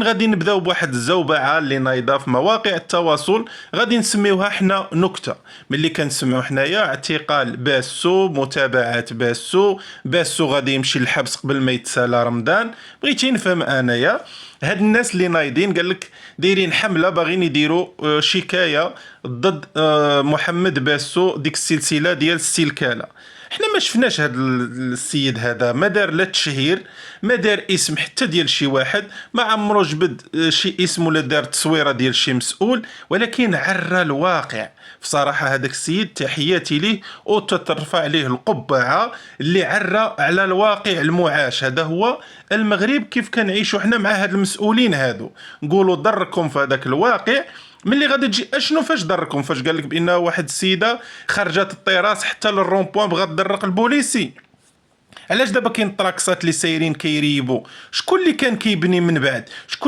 غادي نبداو بواحد الزوبعه اللي نايضه في مواقع التواصل، غادي نسميوها حنا نكته. ملي كنسمعوا حنايا اعتقال باسو، متابعه باسو غادي يمشي للحبس قبل ما يتسالى رمضان. بغيتي نفهم انايا هاد الناس اللي نايضين قال لك دايرين حمله، باغيين يديروا شكايه ضد محمد باسو، ديك السلسله ديال السلكاله. حنا ما شفناش هاد السيد هذا، ما دار لا تشهير، ما دار اسم حتى ديال شي واحد، ما عمرو جبد شي اسم ولا دار تصويره ديال شي مسؤول، ولكن عرى الواقع. بصراحه هذاك السيد تحياتي ليه وتترفع عليه القبعه، اللي عرى على الواقع المعاش. هذا هو المغرب كيف كنعيشوا حنا مع هاد المسؤولين هادو. نقولوا ضركم في هذاك الواقع، ملي غادي تجي اشنو فاش ضركم؟ فاش قال لك بان واحد السيده خرجت الطراس حتى للرون بوين بغات تضرق البوليسي. علاش دابا كاين الطراكسات اللي سايرين كيريبوا؟ شكون اللي كان كيبني من بعد؟ شكون